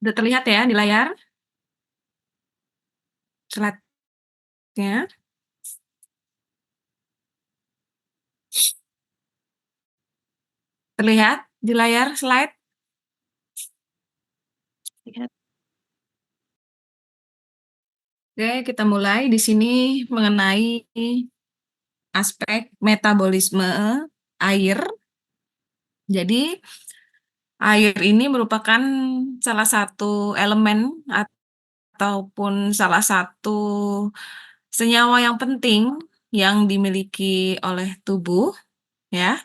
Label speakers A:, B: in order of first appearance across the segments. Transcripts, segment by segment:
A: Udah terlihat ya di layar slide-nya? Terlihat di layar slide? Lihat. Oke, kita mulai di sini mengenai aspek metabolisme air. Jadi, air ini merupakan salah satu elemen ataupun salah satu senyawa yang penting yang dimiliki oleh tubuh, ya,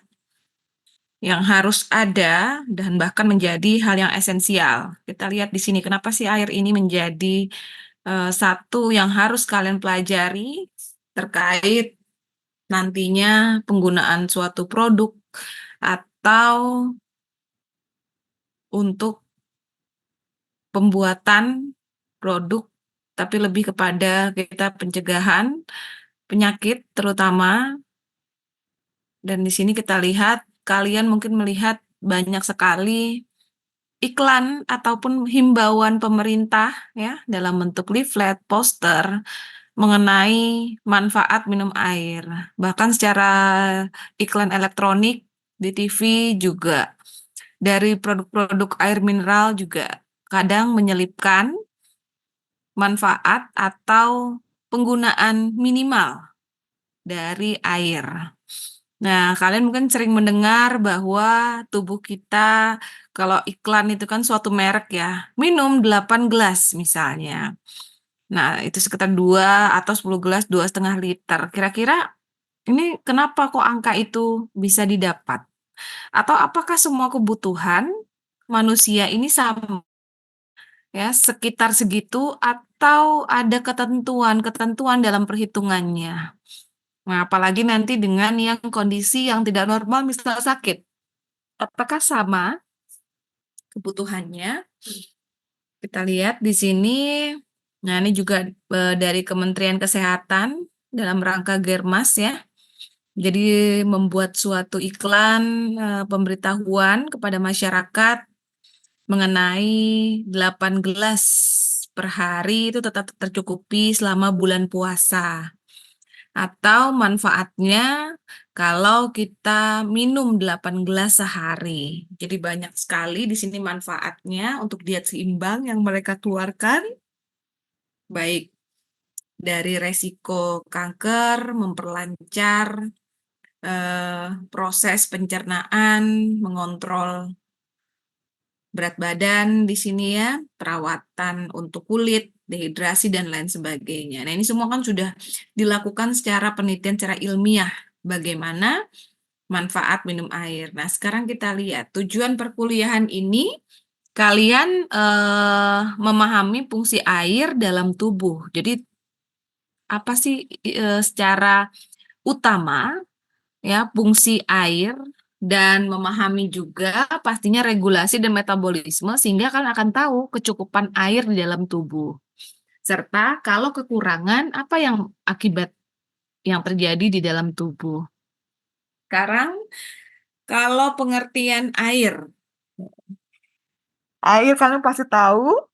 A: yang harus ada dan bahkan menjadi hal yang esensial. Kita lihat di sini kenapa sih air ini menjadi satu yang harus kalian pelajari terkait nantinya penggunaan suatu produk atau untuk pembuatan produk, tapi lebih kepada kita pencegahan penyakit terutama. Dan di sini kita lihat, kalian mungkin melihat banyak sekali iklan ataupun himbauan pemerintah ya dalam bentuk leaflet, poster mengenai manfaat minum air. Bahkan secara iklan elektronik di TV juga dari produk-produk air mineral juga kadang menyelipkan manfaat atau penggunaan minimal dari air. Nah, kalian mungkin sering mendengar bahwa tubuh kita kalau iklan itu kan suatu merek ya, minum 8 gelas misalnya. Nah, itu sekitar 2 atau 10 gelas 2,5 liter. Kira-kira ini kenapa kok angka itu bisa didapat? Atau apakah semua kebutuhan manusia ini sama ya, sekitar segitu atau ada ketentuan-ketentuan dalam perhitungannya? Nah, apalagi nanti dengan yang kondisi yang tidak normal, misal sakit. Apakah sama kebutuhannya? Kita lihat di sini. Nah, ini juga dari Kementerian Kesehatan dalam rangka Germas ya. Jadi membuat suatu iklan pemberitahuan kepada masyarakat mengenai 8 gelas per hari itu tetap tercukupi selama bulan puasa. Atau manfaatnya kalau kita minum 8 gelas sehari. Jadi banyak sekali di sini manfaatnya untuk diet seimbang yang mereka keluarkan, baik dari resiko kanker, memperlancar proses pencernaan, mengontrol berat badan di sini ya, perawatan untuk kulit, dehidrasi, dan lain sebagainya. Nah, ini semua kan sudah dilakukan secara penelitian, secara ilmiah, bagaimana manfaat minum air. Nah, sekarang kita lihat tujuan perkuliahan ini, kalian memahami fungsi air dalam tubuh. Jadi, apa sih secara utama ya fungsi air dan memahami juga pastinya regulasi dan metabolisme sehingga kalian akan tahu kecukupan air di dalam tubuh. Serta kalau kekurangan apa yang akibat yang terjadi di dalam tubuh. Sekarang kalau pengertian air. Air kalian pasti tahu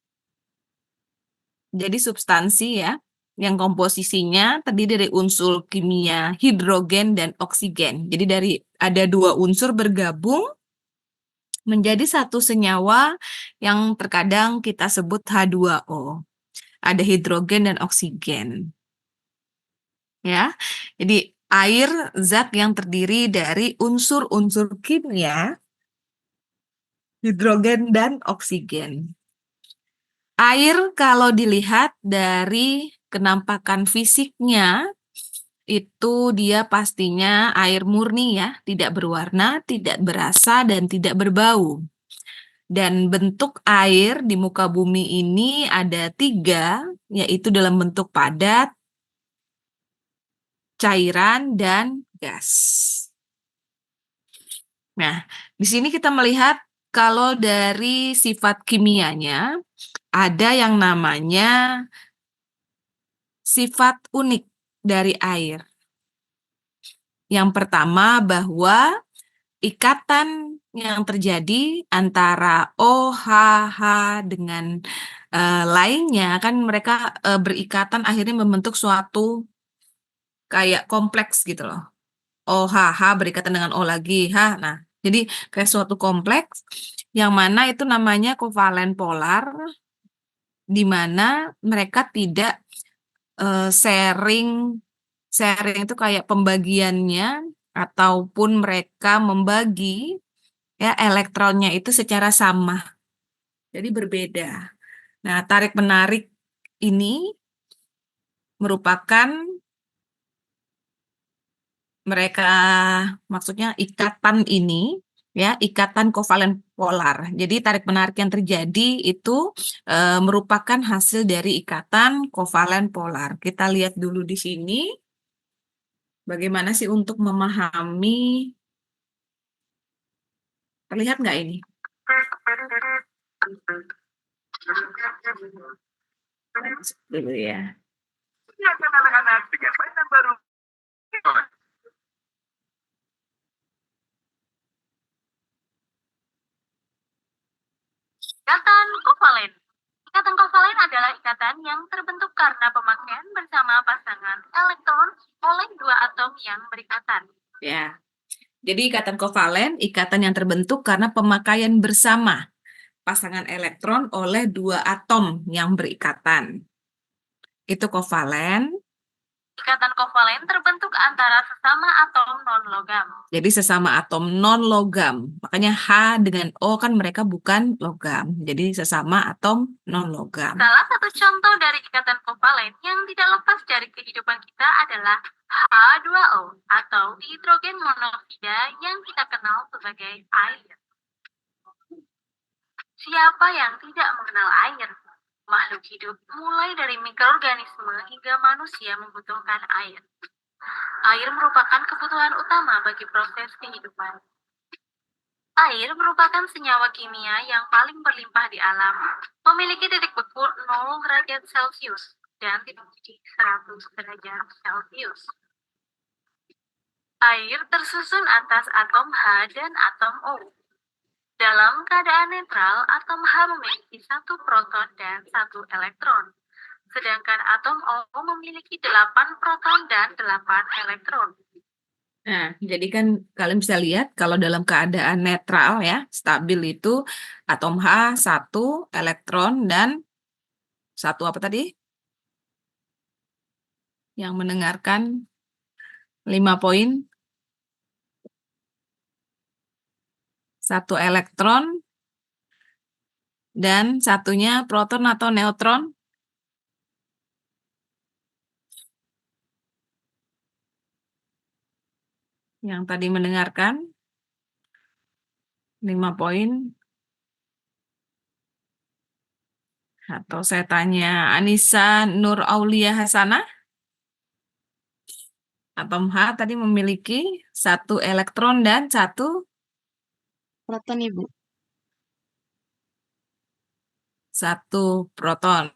A: jadi substansi ya yang komposisinya terdiri dari unsur kimia hidrogen dan oksigen. Jadi dari ada 2 unsur bergabung menjadi satu senyawa yang terkadang kita sebut H2O. Ada hidrogen dan oksigen. Ya. Jadi air zat yang terdiri dari unsur-unsur kimia hidrogen dan oksigen. Air kalau dilihat dari kenampakan fisiknya itu dia pastinya air murni ya, tidak berwarna, tidak berasa, dan tidak berbau. Dan bentuk air di muka bumi ini ada 3, yaitu dalam bentuk padat, cairan, dan gas. Nah, di sini kita melihat kalau dari sifat kimianya, ada yang namanya sifat unik dari air. Yang pertama bahwa ikatan yang terjadi antara OH dengan lainnya kan mereka berikatan akhirnya membentuk suatu kayak kompleks gitu loh. OH berikatan dengan O lagi H. Nah, jadi kayak suatu kompleks yang mana itu namanya kovalen polar, di mana mereka tidak sharing. Sharing itu kayak pembagiannya ataupun mereka membagi ya elektronnya itu secara sama. Jadi berbeda. Nah, tarik menarik ini merupakan mereka, maksudnya ikatan ini ya, ikatan kovalen polar. Jadi tarik menarik yang terjadi itu merupakan hasil dari ikatan kovalen polar. Kita lihat dulu di sini bagaimana sih untuk memahami, terlihat nggak ini? Dulu ya. Anak-anak dengan mainan baru.
B: Ikatan kovalen. Ikatan kovalen adalah ikatan yang terbentuk karena pemakaian bersama pasangan elektron oleh dua atom yang berikatan.
A: Ya. Jadi ikatan kovalen, ikatan yang terbentuk karena pemakaian bersama pasangan elektron oleh dua atom yang berikatan. Itu kovalen.
B: Ikatan kovalen terbentuk antara sesama atom non-logam.
A: Jadi sesama atom non-logam. Makanya H dengan O kan mereka bukan logam. Jadi sesama atom non-logam.
B: Salah satu contoh dari ikatan kovalen yang tidak lepas dari kehidupan kita adalah H2O atau hidrogen monoksida yang kita kenal sebagai air. Siapa yang tidak mengenal air? Makhluk hidup mulai dari mikroorganisme hingga manusia membutuhkan air. Air merupakan kebutuhan utama bagi proses kehidupan. Air merupakan senyawa kimia yang paling berlimpah di alam, memiliki titik beku 0 derajat Celcius dan titik mendidih 100 derajat Celcius. Air tersusun atas atom H dan atom O. Dalam keadaan netral, atom H memiliki 1 proton dan 1 elektron, sedangkan atom O memiliki 8 proton dan 8 elektron.
A: Nah, jadi kan kalian bisa lihat kalau dalam keadaan netral ya, stabil itu atom H 1 elektron dan 1 apa tadi? Yang mendengarkan 5 poin. 1 elektron dan satunya proton atau neutron. Yang tadi mendengarkan 5 poin. Atau saya tanya Anissa Nur Aulia Hasanah. Atom H tadi memiliki 1 elektron dan 1
C: proton, Ibu.
A: 1 proton.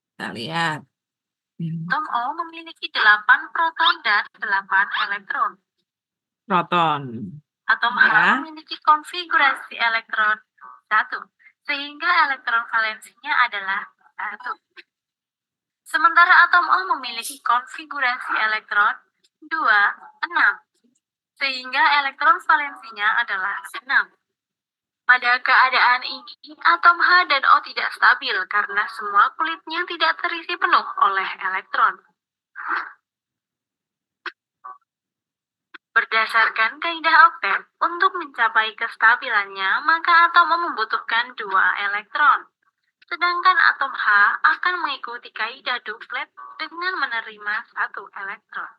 A: Kita lihat.
B: Atom O memiliki 8 proton dan 8 elektron.
A: Proton.
B: Atom H memiliki konfigurasi elektron 1, sehingga elektron valensinya adalah 1. Sementara atom O memiliki konfigurasi elektron 2, 6, sehingga elektron valensinya adalah 6. Pada keadaan ini, atom H dan O tidak stabil karena semua kulitnya tidak terisi penuh oleh elektron. Berdasarkan kaidah oktet, untuk mencapai kestabilannya, maka atom O membutuhkan 2 elektron. Sedangkan atom H akan mengikuti kaidah duplet dengan menerima 1 elektron.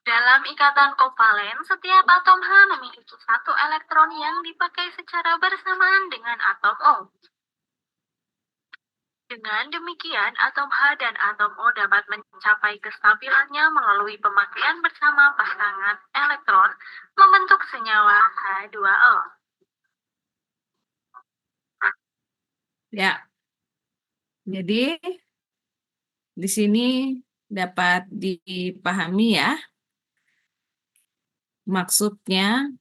B: Dalam ikatan kovalen, setiap atom H memiliki 1 elektron yang dipakai secara bersamaan dengan atom O. Dengan demikian, atom H dan atom O dapat mencapai kestabilannya melalui pemakaian bersama pasangan elektron membentuk senyawa H2O.
A: Ya. Jadi di sini dapat dipahami ya Maksudnya,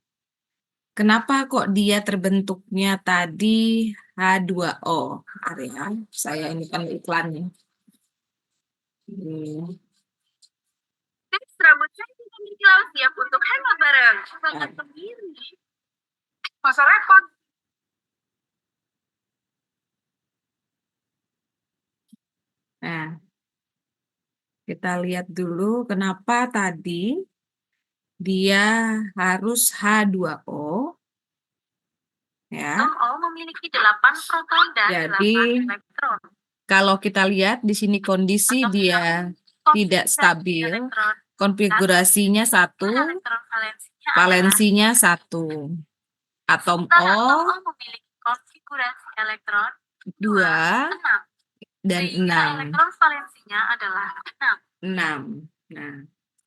A: kenapa kok dia terbentuknya tadi H2O? Area, saya ini kan iklannya.
B: Guys, rambut saya tidak memiliki laut siap untuk hemat bareng. Sangat sendiri. Masa repot.
A: Nah, kita lihat dulu kenapa tadi dia harus H2O. Ya,
B: Atom O memiliki 8 proton dan
A: jadi
B: 8 elektron.
A: kalau kita lihat di sini kondisi
B: Atom
A: dia tidak
B: konfigurasi
A: stabil,
B: elektron.
A: konfigurasinya 1,
B: Elektron valensinya
A: valensinya 1. Atom
B: adalah,
A: O
B: atom O memiliki konfigurasi elektron
A: 2
B: 6.
A: dan
B: Sehingga
A: 6.
B: elektron valensinya adalah 6.
A: 6. Nah,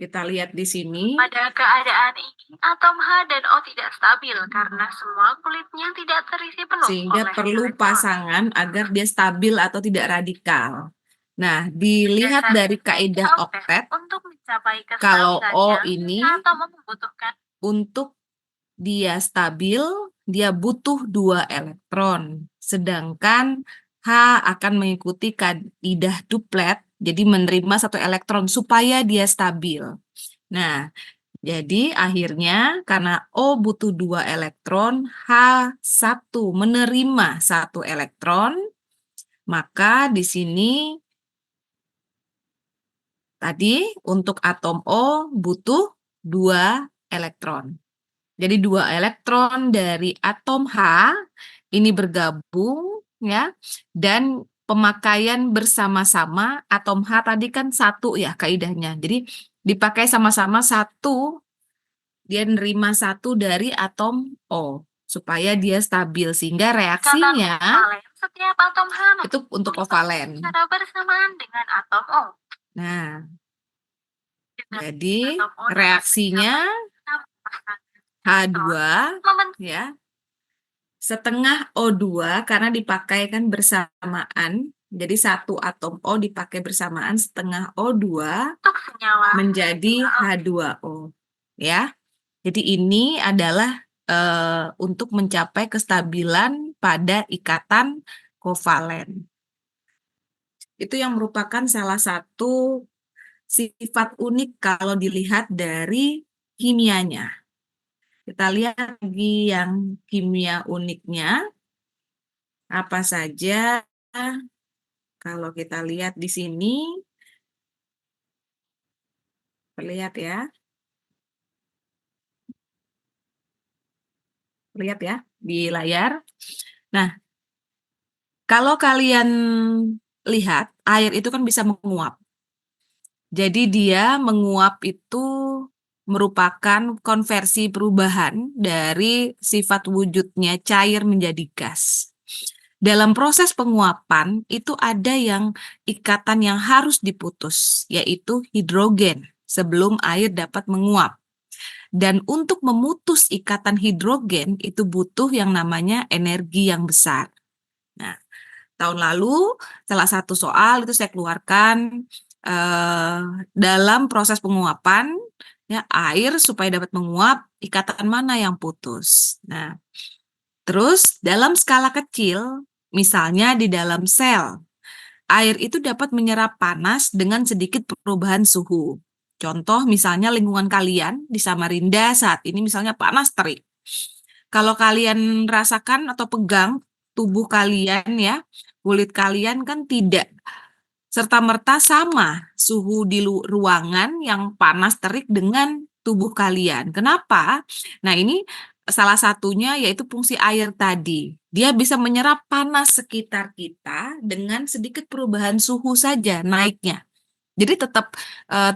A: kita lihat di sini.
B: Pada keadaan ini, atom H dan O tidak stabil karena semua kulitnya tidak terisi penuh
A: Sehingga
B: oleh
A: perlu
B: elektron.
A: pasangan agar dia stabil atau tidak radikal. Nah, dilihat dari kaidah oktet,
B: Untuk mencapai
A: kalau O
B: kestabilannya,
A: ini
B: atom membutuhkan
A: untuk dia stabil, dia butuh 2 elektron. Sedangkan H akan mengikuti kaidah duplet, jadi menerima 1 elektron supaya dia stabil. Nah, jadi akhirnya karena O butuh 2 elektron, H1 menerima 1 elektron, maka di sini tadi untuk atom O butuh 2 elektron. Jadi 2 elektron dari atom H ini bergabung ya, dan pemakaian bersama-sama atom H tadi kan 1 ya kaidahnya. Jadi dipakai sama-sama 1, dia nerima 1 dari atom O supaya dia stabil sehingga reaksinya
B: kovalen, setiap atom H
A: itu untuk kovalen.
B: secara bersamaan dengan atom O.
A: Nah,
B: Dengan
A: jadi
B: atom O dapat
A: reaksinya H2
B: membentuk
A: ya setengah O2 karena dipakai kan bersamaan. Jadi 1 atom O dipakai bersamaan setengah O2
B: senyawa
A: menjadi H2O. Ya. Jadi ini adalah untuk mencapai kestabilan pada ikatan kovalen. Itu yang merupakan salah satu sifat unik kalau dilihat dari kimianya. Kita lihat lagi yang kimia uniknya. Apa saja? Kalau kita lihat di sini, terlihat ya. Lihat ya di layar. Nah, kalau kalian lihat, air itu kan bisa menguap. Jadi dia menguap itu merupakan konversi perubahan dari sifat wujudnya cair menjadi gas. Dalam proses penguapan itu ada yang ikatan yang harus diputus, yaitu hidrogen sebelum air dapat menguap. Dan untuk memutus ikatan hidrogen itu butuh yang namanya energi yang besar. Nah, tahun lalu salah satu soal itu saya keluarkan dalam proses penguapan ya air supaya dapat menguap ikatan mana yang putus. Nah, terus dalam skala kecil misalnya di dalam sel air itu dapat menyerap panas dengan sedikit perubahan suhu. Contoh misalnya lingkungan kalian di Samarinda saat ini misalnya panas terik. Kalau kalian rasakan atau pegang tubuh kalian ya, kulit kalian kan tidak serta-merta sama suhu di ruangan yang panas terik dengan tubuh kalian. Kenapa? Nah, ini salah satunya yaitu fungsi air tadi. Dia bisa menyerap panas sekitar kita dengan sedikit perubahan suhu saja naiknya. Jadi tetap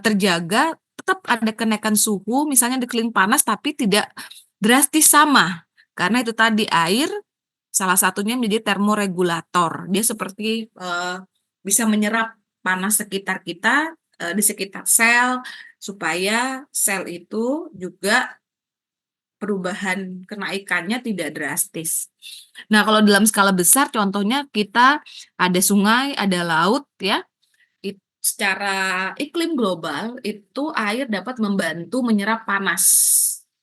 A: terjaga, tetap ada kenaikan suhu, misalnya dikeliling panas tapi tidak drastis sama. Karena itu tadi air salah satunya menjadi termoregulator. Dia seperti bisa menyerap panas sekitar kita di sekitar sel supaya sel itu juga perubahan kenaikannya tidak drastis. Nah, kalau dalam skala besar contohnya kita ada sungai, ada laut ya. Secara iklim global itu air dapat membantu menyerap panas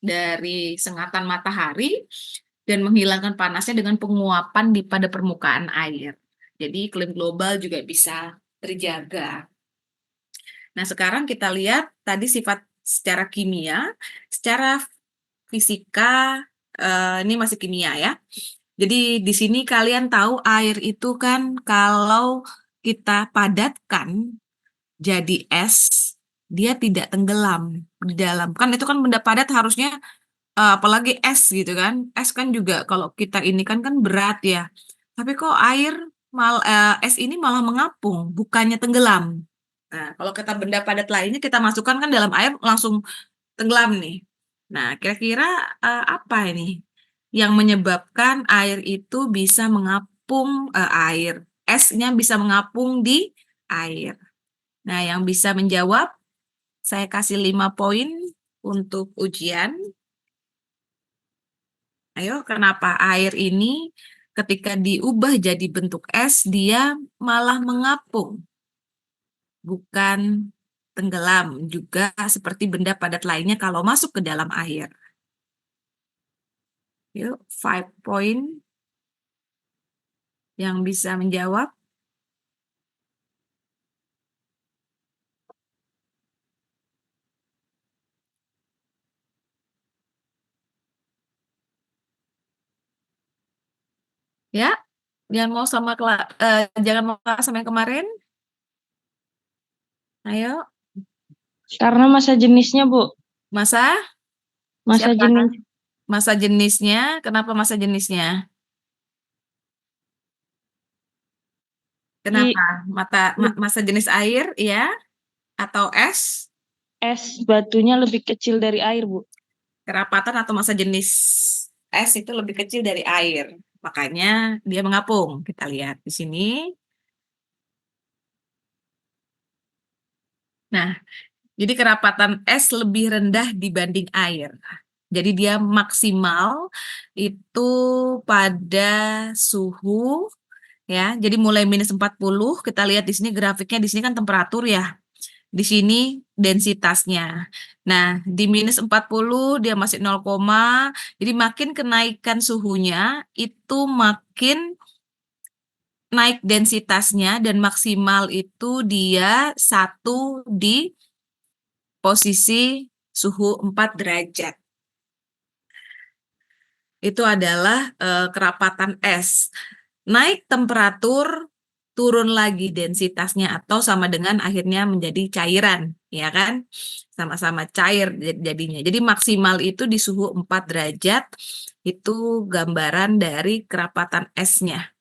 A: dari sengatan matahari dan menghilangkan panasnya dengan penguapan pada permukaan air. Jadi iklim global juga bisa terjaga. Nah, sekarang kita lihat tadi sifat secara kimia, secara fisika, ini masih kimia ya. Jadi di sini kalian tahu air itu kan kalau kita padatkan jadi es, dia tidak tenggelam di dalam. Kan itu kan benda padat harusnya apalagi es gitu kan. Es kan juga kalau kita ini kan berat ya. Tapi kok es ini malah mengapung, bukannya tenggelam. Nah, kalau kita benda padat lainnya kita masukkan kan dalam air langsung tenggelam nih. Nah, kira-kira apa ini yang menyebabkan air itu bisa mengapung esnya bisa mengapung di air. Nah, yang bisa menjawab saya kasih 5 poin untuk ujian. Ayo, kenapa air ini ketika diubah jadi bentuk es dia malah mengapung, bukan tenggelam, juga seperti benda padat lainnya kalau masuk ke dalam air. Yuk, 5 point yang bisa menjawab. Ya, jangan mau jangan mau kalah sama yang kemarin. Ayo,
C: Karena masa jenisnya, Bu.
A: masa
C: Masa
A: siapa?
C: jenis
A: Masa jenisnya, kenapa masa jenisnya?
C: di
A: Kenapa? Masa jenis air, ya? Atau es?
C: es batunya lebih kecil dari air, Bu.
A: Kerapatan atau masa jenis es itu lebih kecil dari air. Makanya dia mengapung. Kita lihat di sini. Nah, jadi kerapatan es lebih rendah dibanding air. Jadi dia maksimal itu pada suhu ya. Jadi mulai minus 40, kita lihat di sini grafiknya, di sini kan temperatur ya. Di sini densitasnya. Nah, di minus 40 dia masih 0, jadi makin kenaikan suhunya itu makin naik densitasnya dan maksimal itu dia 1 di posisi suhu 4 derajat. Itu adalah kerapatan es. Naik temperatur, turun lagi densitasnya atau sama dengan akhirnya menjadi cairan, ya kan? Sama-sama cair jadinya. Jadi maksimal itu di suhu 4 derajat, itu gambaran dari kerapatan esnya.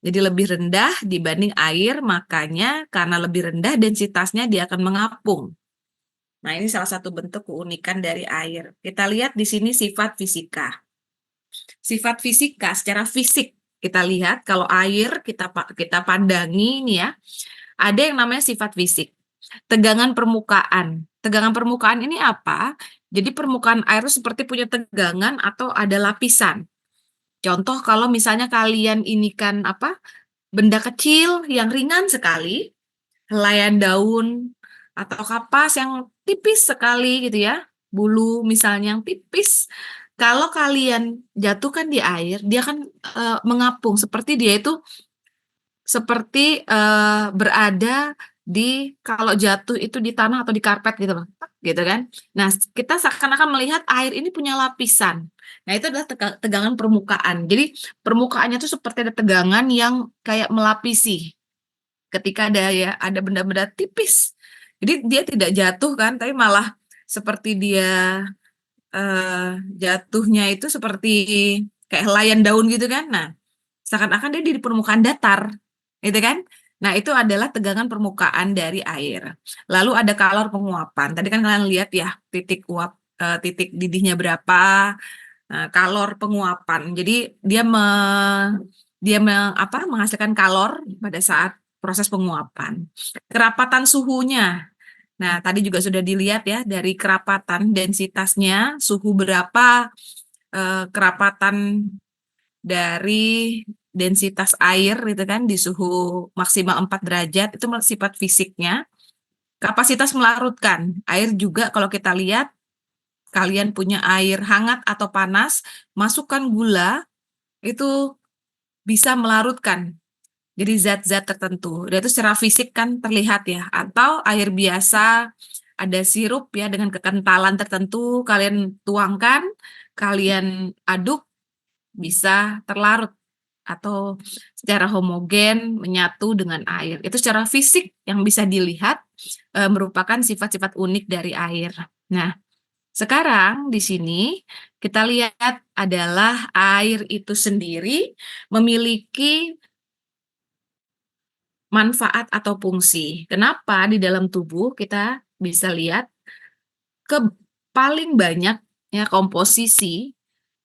A: Jadi lebih rendah dibanding air, makanya karena lebih rendah densitasnya dia akan mengapung. Nah, ini salah satu bentuk keunikan dari air. Kita lihat di sini sifat fisika. Sifat fisika secara fisik kita lihat kalau air kita pandangi ini ya, ada yang namanya sifat fisik. Tegangan permukaan. Tegangan permukaan ini apa? Jadi permukaan air itu seperti punya tegangan atau ada lapisan. Contoh kalau misalnya kalian ini kan benda kecil yang ringan sekali, helaian daun atau kapas yang tipis sekali gitu ya, bulu misalnya yang tipis. Kalau kalian jatuhkan di air, dia kan mengapung seperti dia itu seperti berada kalau jatuh itu di tanah atau di karpet gitu loh, gitu kan. Nah, kita seakan-akan melihat air ini punya lapisan. Nah, itu adalah tegangan permukaan. Jadi permukaannya itu seperti ada tegangan yang kayak melapisi ketika ada benda-benda tipis. Jadi dia tidak jatuh kan, tapi malah seperti dia jatuhnya itu seperti kayak helaian daun gitu kan. Nah, seakan-akan dia di permukaan datar, gitu kan? Nah, itu adalah tegangan permukaan dari air. Lalu ada kalor penguapan. Tadi kan kalian lihat ya, titik didihnya berapa, kalor penguapan. Jadi menghasilkan kalor pada saat proses penguapan. Kerapatan suhunya. Nah, tadi juga sudah dilihat ya dari kerapatan densitasnya, suhu berapa kerapatan dari densitas air gitu kan di suhu maksimal 4 derajat itu sifat fisiknya. Kapasitas melarutkan. Air juga kalau kita lihat kalian punya air hangat atau panas, masukkan gula, itu bisa melarutkan jadi zat-zat tertentu. Dan itu secara fisik kan terlihat ya. Atau air biasa, ada sirup ya dengan kekentalan tertentu, kalian tuangkan, kalian aduk, bisa terlarut atau secara homogen menyatu dengan air. Itu secara fisik yang bisa dilihat merupakan sifat-sifat unik dari air. Nah, sekarang di sini kita lihat adalah air itu sendiri memiliki manfaat atau fungsi. Kenapa di dalam tubuh kita bisa lihat ke paling banyak ya komposisi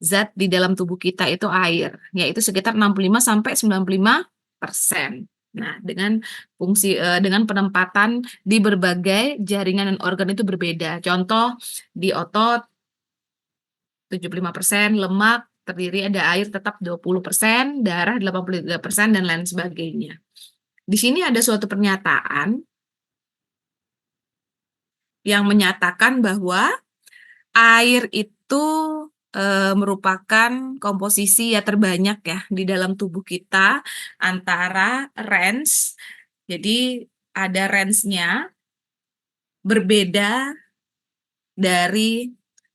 A: zat di dalam tubuh kita itu air, yaitu sekitar 65 sampai 95%. Nah, dengan fungsi dengan penempatan di berbagai jaringan dan organ itu berbeda. Contoh di otot 75%, lemak terdiri ada air tetap 20%, darah 83% dan lain sebagainya. Di sini ada suatu pernyataan yang menyatakan bahwa air itu merupakan komposisi ya terbanyak ya di dalam tubuh kita antara range, jadi ada range-nya berbeda dari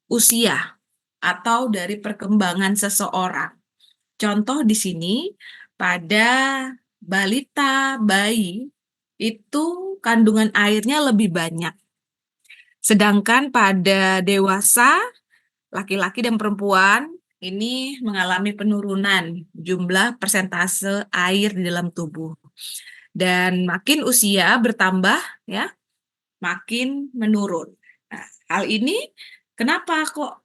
A: usia atau dari perkembangan seseorang. Contoh di sini pada balita, bayi itu kandungan airnya lebih banyak. Sedangkan pada dewasa, laki-laki dan perempuan ini mengalami penurunan jumlah persentase air di dalam tubuh. Dan makin usia bertambah ya, makin menurun. Nah, hal ini kenapa kok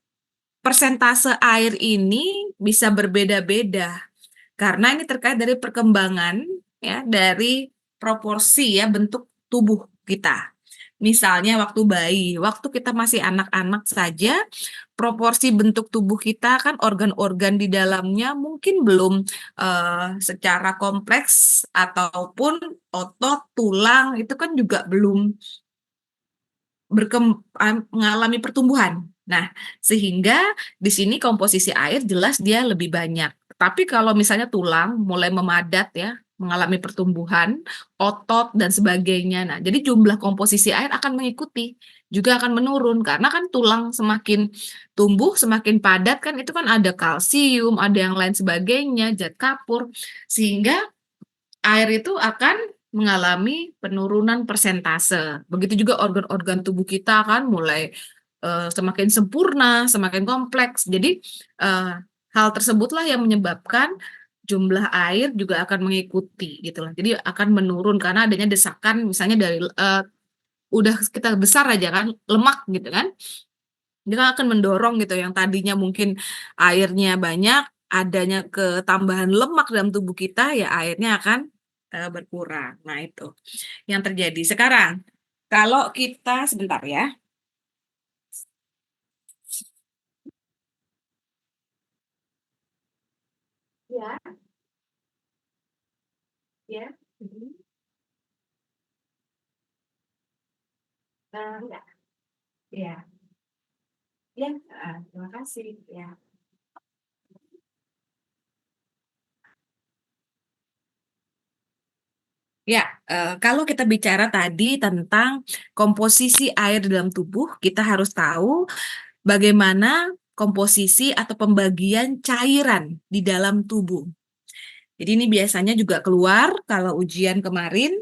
A: persentase air ini bisa berbeda-beda? Karena ini terkait dari perkembangan ya, dari proporsi ya bentuk tubuh kita. Misalnya waktu bayi, waktu kita masih anak-anak saja, proporsi bentuk tubuh kita kan organ-organ di dalamnya mungkin belum secara kompleks ataupun otot, tulang itu kan juga belum mengalami pertumbuhan. Nah, sehingga di sini komposisi air jelas dia lebih banyak. Tapi kalau misalnya tulang mulai memadat ya, mengalami pertumbuhan, otot dan sebagainya. Nah, jadi jumlah komposisi air akan mengikuti, juga akan menurun karena kan tulang semakin tumbuh, semakin padat kan itu kan ada kalsium, ada yang lain sebagainya, zat kapur, sehingga air itu akan mengalami penurunan persentase. Begitu juga organ-organ tubuh kita kan mulai semakin sempurna, semakin kompleks. Jadi hal tersebutlah yang menyebabkan jumlah air juga akan mengikuti gitu lah. Jadi akan menurun karena adanya desakan misalnya dari udah kita besar aja kan lemak gitu kan. Dia akan mendorong gitu yang tadinya mungkin airnya banyak, adanya ketambahan lemak dalam tubuh kita ya airnya akan berkurang. Nah, itu yang terjadi. Sekarang kalau kita sebentar ya. Ya. Ya. Enggak. Ya. Ya, terima kasih ya. Ya, kalau kita bicara tadi tentang komposisi air di dalam tubuh, kita harus tahu bagaimana komposisi atau pembagian cairan di dalam tubuh. Jadi ini biasanya juga keluar kalau ujian kemarin,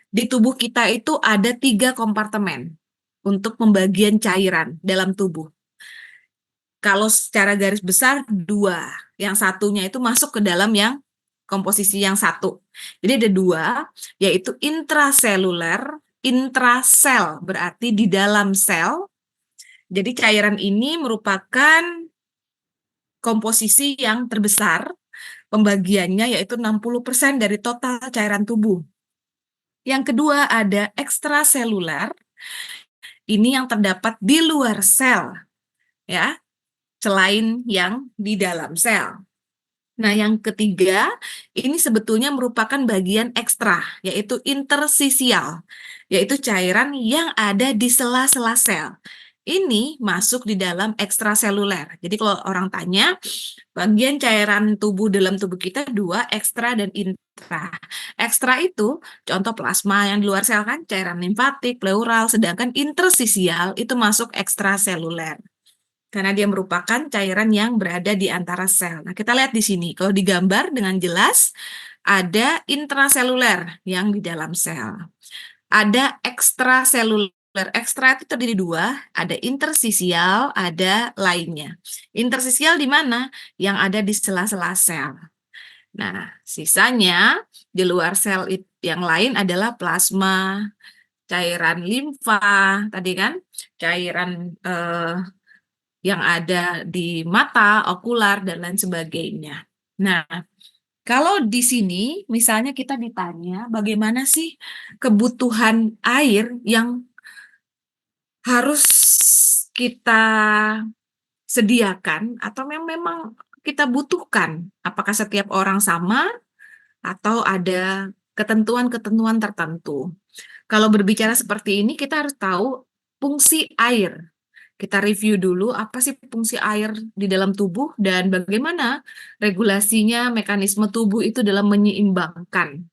A: di tubuh kita itu ada 3 kompartemen untuk pembagian cairan dalam tubuh. Kalau secara garis besar 2, yang satunya itu masuk ke dalam yang komposisi yang satu. Jadi ada 2, yaitu intraseluler, intrasel berarti di dalam sel. Jadi cairan ini merupakan komposisi yang terbesar, pembagiannya yaitu 60% dari total cairan tubuh. Yang kedua ada ekstraseluler, ini yang terdapat di luar sel, ya, selain yang di dalam sel. Nah, yang ketiga, ini sebetulnya merupakan bagian ekstra, yaitu intersisial, yaitu cairan yang ada di sela-sela sel. ini masuk di dalam ekstraseluler. Jadi kalau orang tanya, bagian cairan tubuh dalam tubuh kita dua, ekstra dan intra. Ekstra itu contoh plasma yang di luar sel kan, cairan limfatik, pleural, sedangkan interstisial itu masuk ekstraseluler. Karena dia merupakan cairan yang berada di antara sel. Nah, kita lihat di sini, kalau digambar dengan jelas, ada intraseluler yang di dalam sel. Ada ekstraseluler. Ekstra itu terdiri dua, ada interstisial, ada lainnya. Interstisial di mana? Yang ada di sela-sela sel. Nah, sisanya di luar sel yang lain adalah plasma, cairan limfa, tadi kan, cairan yang ada di mata, okular, dan lain sebagainya. Nah, kalau di sini misalnya kita ditanya bagaimana sih kebutuhan air yang harus kita sediakan atau memang kita butuhkan? Apakah setiap orang sama atau ada ketentuan-ketentuan tertentu? Kalau berbicara seperti ini, kita harus tahu fungsi air. Kita review dulu apa sih fungsi air di dalam tubuh dan bagaimana regulasinya, mekanisme tubuh itu dalam menyeimbangkan.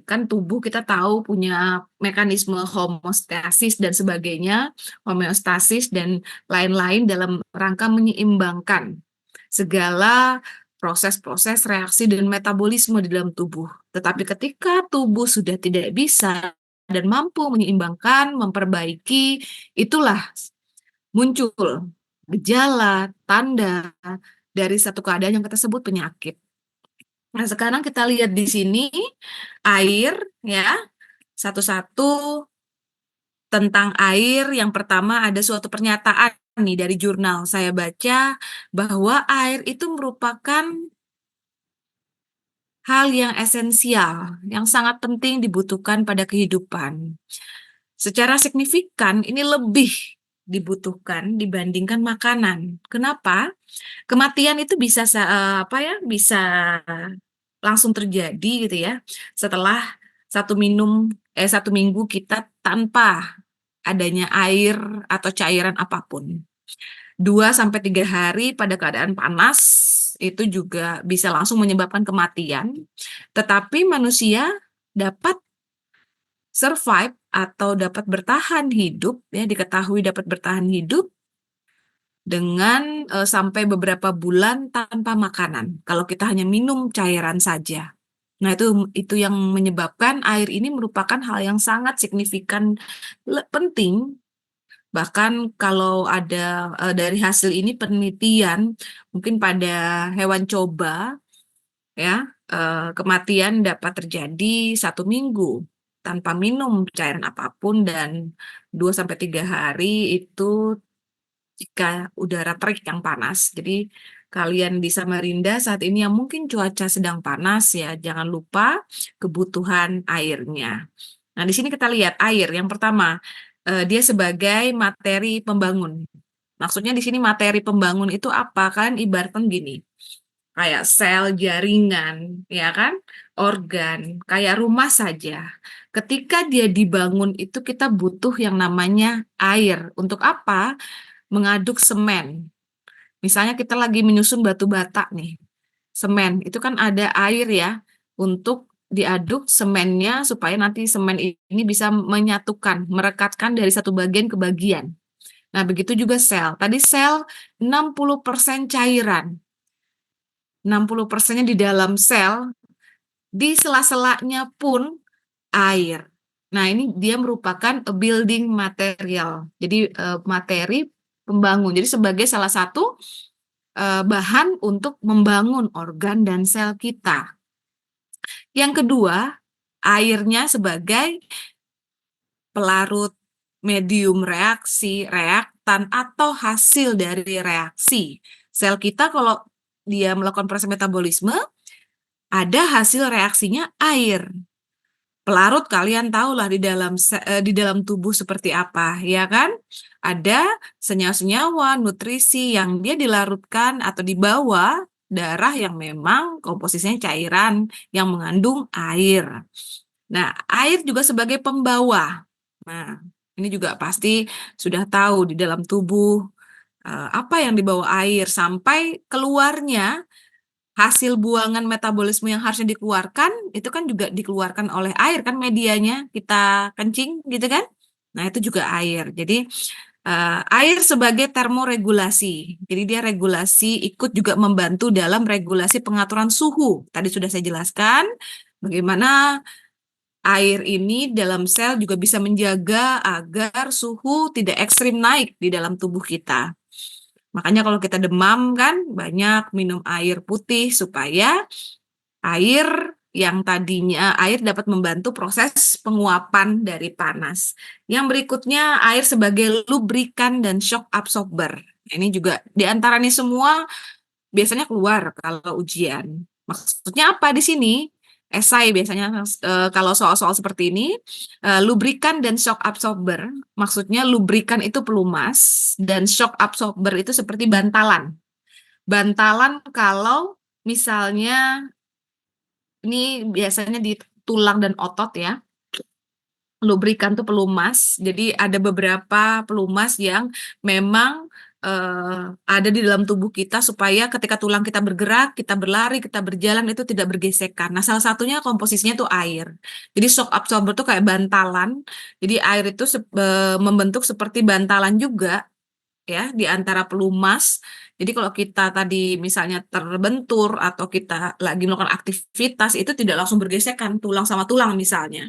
A: Kan tubuh kita tahu punya mekanisme homeostasis dan sebagainya, homeostasis dan lain-lain dalam rangka menyeimbangkan segala proses-proses reaksi dan metabolisme di dalam tubuh. Tetapi ketika tubuh sudah tidak bisa dan mampu menyeimbangkan, memperbaiki, itulah muncul gejala, tanda dari satu keadaan yang kita sebut penyakit. Nah, sekarang kita lihat di sini air ya, satu-satu tentang air. Yang pertama ada suatu pernyataan nih dari jurnal. Saya baca bahwa air itu merupakan hal yang esensial, yang sangat penting dibutuhkan pada kehidupan. Secara signifikan ini lebih dibutuhkan dibandingkan makanan. Kenapa? Kematian itu bisa bisa langsung terjadi gitu ya setelah satu minggu kita tanpa adanya air atau cairan apapun. 2 sampai 3 hari pada keadaan panas itu juga bisa langsung menyebabkan kematian. Tetapi manusia dapat survive atau dapat bertahan hidup, ya diketahui dapat bertahan hidup dengan sampai beberapa bulan tanpa makanan. Kalau kita hanya minum cairan saja. Nah, itu yang menyebabkan air ini merupakan hal yang sangat signifikan, penting. Bahkan kalau ada dari hasil ini penelitian, mungkin pada hewan coba, ya kematian dapat terjadi 1 minggu tanpa minum cairan apapun dan 2 sampai 3 hari itu jika udara terik yang panas. Jadi kalian di Samarinda saat ini yang mungkin cuaca sedang panas ya, jangan lupa kebutuhan airnya. Nah, di sini kita lihat air. Yang pertama, dia sebagai materi pembangun. Maksudnya di sini materi pembangun itu apa? Kalian ibaratkan gini, kayak sel, jaringan, ya kan? Organ, kayak rumah saja. Ketika dia dibangun itu kita butuh yang namanya air. Untuk apa? Mengaduk semen. Misalnya kita lagi menyusun batu bata nih, semen, itu kan ada air ya, untuk diaduk semennya supaya nanti semen ini bisa menyatukan, merekatkan dari satu bagian ke bagian. Nah, begitu juga sel. Tadi sel 60% cairan. 60%-nya di dalam sel, di sela-selanya pun air. Nah, ini dia merupakan a building material. Jadi materi pembangun. Jadi sebagai salah satu bahan untuk membangun organ dan sel kita. Yang kedua, airnya sebagai pelarut, medium reaksi, reaktan, atau hasil dari reaksi. Sel kita kalau dia melakukan proses metabolisme, ada hasil reaksinya air. Pelarut kalian tahulah di dalam tubuh seperti apa, ya kan? Ada senyawa-senyawa, nutrisi yang dia dilarutkan atau dibawa darah yang memang komposisinya cairan yang mengandung air. Nah, air juga sebagai pembawa. Nah, Ini juga pasti sudah tahu di dalam tubuh apa yang dibawa air sampai keluarnya hasil buangan metabolisme yang harusnya dikeluarkan itu kan juga dikeluarkan oleh air kan medianya kita kencing gitu kan. Nah, itu juga air. Jadi air sebagai termoregulasi. Jadi dia regulasi ikut juga membantu dalam regulasi pengaturan suhu. Tadi sudah saya jelaskan bagaimana air ini dalam sel juga bisa menjaga agar suhu tidak ekstrim naik di dalam tubuh kita. Makanya kalau kita demam kan banyak minum air putih supaya air yang tadinya air dapat membantu proses penguapan dari panas. Yang berikutnya air sebagai lubrikan dan shock absorber. Ini juga di antara ini semua biasanya keluar kalau ujian. Maksudnya apa di sini? Esai biasanya kalau soal-soal seperti ini, lubrikan dan shock absorber, maksudnya lubrikan itu pelumas dan shock absorber itu seperti bantalan. Bantalan kalau misalnya ini biasanya di tulang dan otot ya. Lubrikan tuh pelumas. Jadi ada beberapa pelumas yang memang ada di dalam tubuh kita supaya ketika tulang kita bergerak, kita berlari, kita berjalan itu tidak bergesekan. Nah, salah satunya komposisinya tuh air. Jadi shock absorber tuh kayak bantalan. Jadi air itu membentuk seperti bantalan juga ya di antara pelumas. Jadi kalau kita tadi misalnya terbentur atau kita lagi melakukan aktivitas itu tidak langsung bergesekan tulang sama tulang misalnya.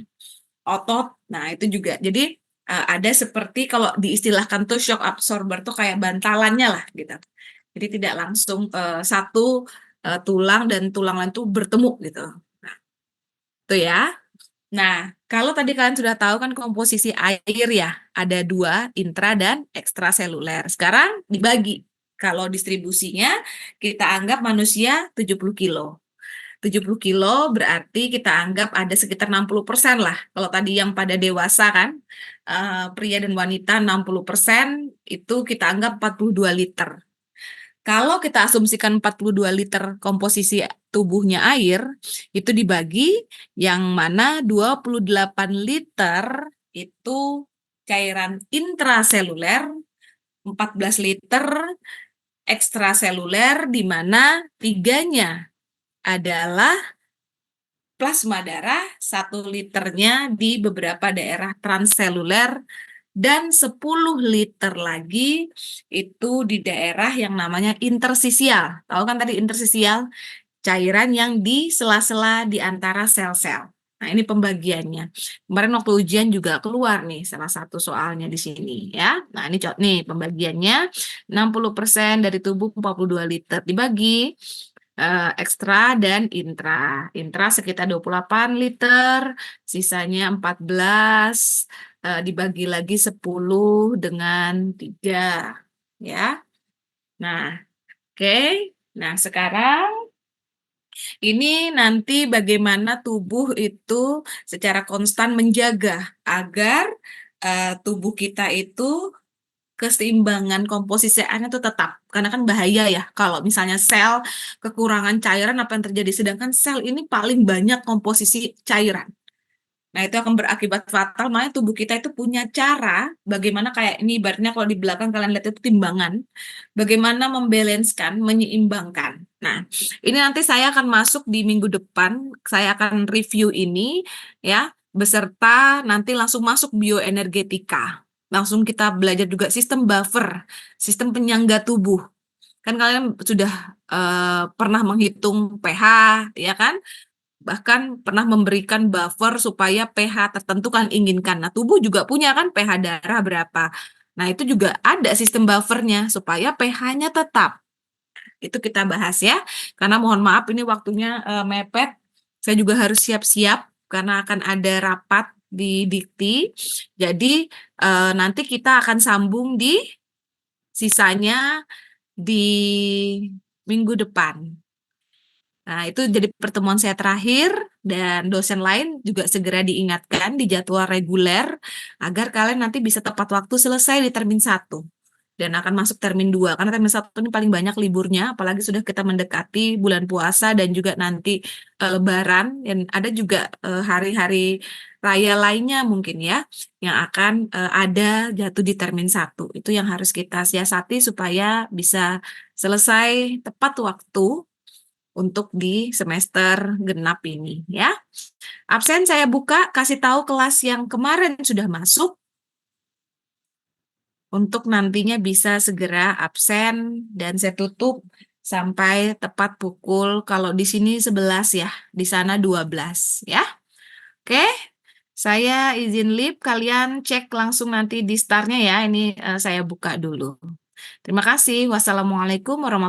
A: Otot. Nah, itu juga. Jadi ada seperti kalau diistilahkan tuh shock absorber tuh kayak bantalannya lah gitu. Jadi tidak langsung satu tulang dan tulang lain tuh bertemu gitu. Nah, itu ya. Nah, kalau tadi kalian sudah tahu kan komposisi air ya, ada 2, intra dan ekstraseluler. Sekarang dibagi. Kalau distribusinya kita anggap manusia 70 kilo. 70 kilo berarti kita anggap ada sekitar 60% lah. Kalau tadi yang pada dewasa kan, pria dan wanita 60% itu kita anggap 42 liter. Kalau kita asumsikan 42 liter komposisi tubuhnya air, itu dibagi yang mana 28 liter itu cairan intraseluler, 14 liter ekstraseluler, di mana 3-nya adalah plasma darah, 1 liternya di beberapa daerah transseluler, dan 10 liter lagi itu di daerah yang namanya intersisial. Tahu kan tadi intersisial? Cairan yang di sela-sela di antara sel-sel. Nah, ini pembagiannya. Kemarin waktu ujian juga keluar nih salah satu soalnya di sini ya. Nah, ini nih pembagiannya 60% dari tubuh 42 liter dibagi ekstra dan intra. Intra sekitar 28 liter, sisanya 14 dibagi lagi 10 dengan 3 ya. Nah, oke. Nah, sekarang ini nanti bagaimana tubuh itu secara konstan menjaga agar tubuh kita itu keseimbangan komposisi airnya itu tetap. Karena kan bahaya ya kalau misalnya sel kekurangan cairan apa yang terjadi. Sedangkan sel ini paling banyak komposisi cairan. Nah, itu akan berakibat fatal. Makanya tubuh kita itu punya cara bagaimana kayak ini ibaratnya kalau di belakang kalian lihat itu timbangan. Bagaimana membalanskan, menyeimbangkan. Nah, ini nanti saya akan masuk di minggu depan. Saya akan review ini ya, beserta nanti langsung masuk bioenergetika. Langsung kita belajar juga sistem buffer, sistem penyangga tubuh. Kan kalian sudah pernah menghitung pH, ya kan? Bahkan pernah memberikan buffer supaya pH tertentu kan inginkan. Nah, tubuh juga punya kan pH darah berapa. Nah, itu juga ada sistem buffernya supaya pH-nya tetap. Itu kita bahas ya. Karena mohon maaf ini waktunya mepet. Saya juga harus siap-siap karena akan ada rapat di Dikti. Jadi nanti kita akan sambung di sisanya di minggu depan. Nah, itu jadi pertemuan saya terakhir dan dosen lain juga segera diingatkan di jadwal reguler agar kalian nanti bisa tepat waktu selesai di termin 1. dan akan masuk termin 2 karena termin 1 ini paling banyak liburnya, apalagi sudah kita mendekati bulan puasa dan juga nanti Lebaran, dan ada juga hari-hari raya lainnya mungkin ya yang akan ada jatuh di termin 1. Itu yang harus kita siasati supaya bisa selesai tepat waktu untuk di semester genap ini ya. Absen saya buka, kasih tahu kelas yang kemarin sudah masuk untuk nantinya bisa segera absen, dan saya tutup sampai tepat pukul, kalau di sini 11 ya, di sana 12 ya. Oke, saya izin leave, kalian cek langsung nanti di startnya ya, ini saya buka dulu. Terima kasih. Wassalamualaikum warahmatullahi wabarakatuh.